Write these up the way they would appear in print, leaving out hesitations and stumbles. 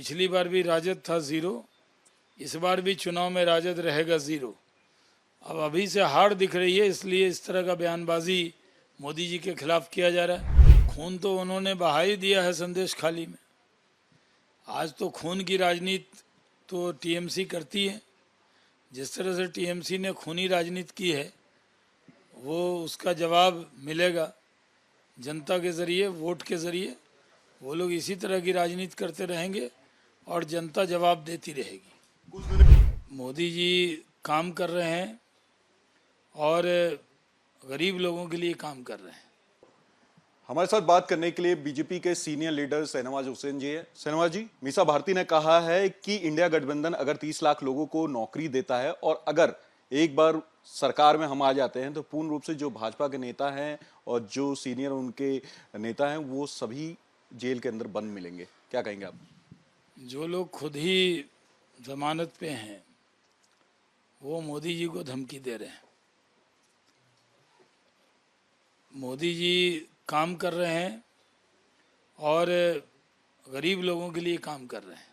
पिछली बार भी राजद था जीरो, इस बार भी चुनाव में राजद रहेगा जीरो। अब अभी से हार दिख रही है, इसलिए इस तरह का बयानबाजी मोदी जी के खिलाफ किया जा रहा है। खून तो उन्होंने बहा ही दिया है संदेश खाली में। आज तो खून की राजनीति तो टीएमसी करती है। जिस तरह से टीएमसी ने खूनी राजनीति की है, वो उसका जवाब मिलेगा जनता के ज़रिए, वोट के ज़रिए। वो लोग इसी तरह की राजनीति करते रहेंगे और जनता जवाब देती रहेगी। मोदी जी काम कर रहे हैं और गरीब लोगों के लिए काम कर रहे हैं। हमारे साथ बात करने के लिए बीजेपी के सीनियर लीडर शहनवाज हुसैन जी है। शहनवाज जी, मीसा भारती ने कहा है कि इंडिया गठबंधन अगर 30 लाख लोगों को नौकरी देता है और अगर एक बार सरकार में हम आ जाते हैं तो पूर्ण रूप से जो भाजपा के नेता हैं और जो सीनियर उनके नेता हैं वो सभी जेल के अंदर बंद मिलेंगे। क्या कहेंगे आप? जो लोग खुद ही जमानत पे हैं वो मोदी जी को धमकी दे रहे हैं। मोदी जी काम कर रहे हैं और गरीब लोगों के लिए काम कर रहे हैं।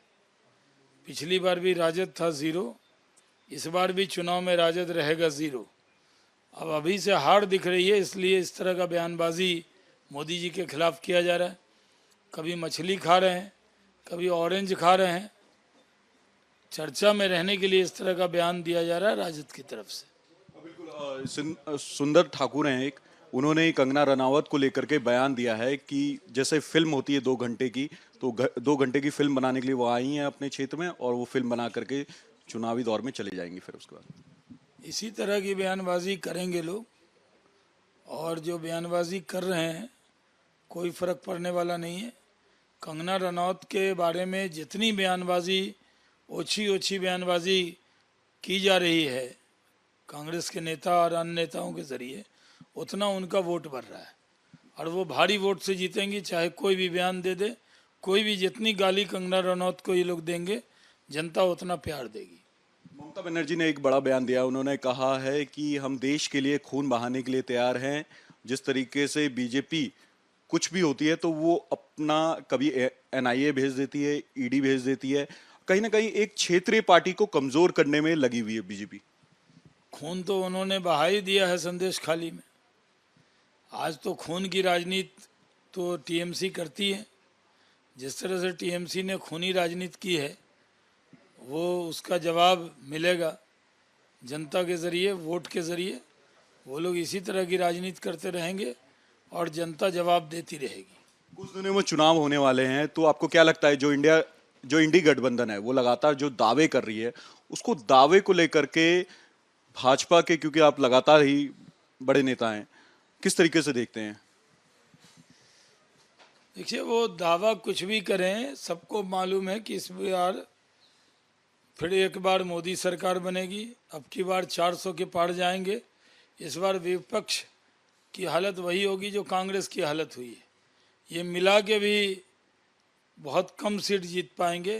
पिछली बार भी राजद था जीरो, इस बार भी चुनाव में राजद रहेगा जीरो। अब अभी से हार दिख रही है, इसलिए इस तरह का बयानबाजी मोदी जी के खिलाफ किया जा रहा है। कभी मछली खा रहे हैं, कभी ऑरेंज खा रहे हैं। चर्चा में रहने के लिए इस तरह का बयान दिया जा रहा है राजद की तरफ से। बिल्कुल। सुंदर ठाकुर हैं एक, उन्होंने कंगना रनावत को लेकर के बयान दिया है कि जैसे फिल्म होती है 2 घंटे की, तो 2 घंटे की फिल्म बनाने के लिए वो आई हैं अपने क्षेत्र में और वो फिल्म बना करके चुनावी दौर में चले जाएंगी फिर उसके बाद। इसी तरह की बयानबाजी करेंगे लोग, और जो बयानबाजी कर रहे हैं कोई फ़र्क पड़ने वाला नहीं है। कंगना रनौत के बारे में जितनी बयानबाजी, ओछी बयानबाजी की जा रही है कांग्रेस के नेता और अन्य नेताओं के ज़रिए, उतना उनका वोट बढ़ रहा है और वो भारी वोट से जीतेंगी। चाहे कोई भी बयान दे दे, कोई भी, जितनी गाली कंगना रनौत को ये लोग देंगे जनता उतना प्यार देगी। ममता बनर्जी ने एक बड़ा बयान दिया। उन्होंने कहा है कि हम देश के लिए खून बहाने के लिए तैयार हैं। जिस तरीके से बीजेपी कुछ भी होती है तो वो अपना कभी एनआईए भेज देती है, ईडी भेज देती है, कहीं ना कहीं एक क्षेत्रीय पार्टी को कमजोर करने में लगी हुई है बीजेपी। खून तो उन्होंने बहा ही दिया है संदेश खाली में। आज तो खून की राजनीति तो टीएमसी करती है। जिस तरह से टीएमसी ने खूनी राजनीति की है, वो उसका जवाब मिलेगा जनता के ज़रिए, वोट के ज़रिए। वो लोग इसी तरह की राजनीति करते रहेंगे और जनता जवाब देती रहेगी। कुछ दिनों में चुनाव होने वाले हैं, तो आपको क्या लगता है जो इंडी गठबंधन है वो लगातार जो दावे कर रही है, उसको दावे को लेकर के भाजपा के, क्योंकि आप लगातार ही बड़े नेता हैं, किस तरीके से देखते हैं? देखिए, वो दावा कुछ भी करें, सबको मालूम है कि इस बार फिर एक बार मोदी सरकार बनेगी। अब की बार 400 के पार जाएंगे। इस बार विपक्ष की हालत वही होगी जो कांग्रेस की हालत हुई है। ये मिला के भी बहुत कम सीट जीत पाएंगे,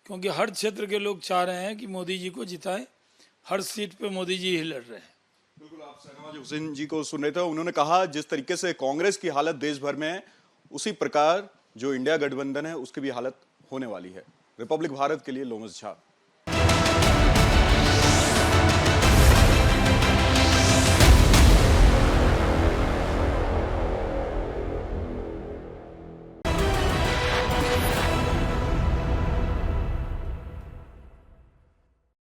क्योंकि हर क्षेत्र के लोग चाह रहे हैं कि मोदी जी को जिताएं। हर सीट पे मोदी जी ही लड़ रहे हैं। बिल्कुल, आप शहनवाज हुसैन जी को सुन रहे थे। उन्होंने कहा जिस तरीके से कांग्रेस की हालत देश भर में है, उसी प्रकार जो इंडिया गठबंधन है उसकी भी हालत होने वाली है। रिपब्लिक भारत के लिए लोमस झा।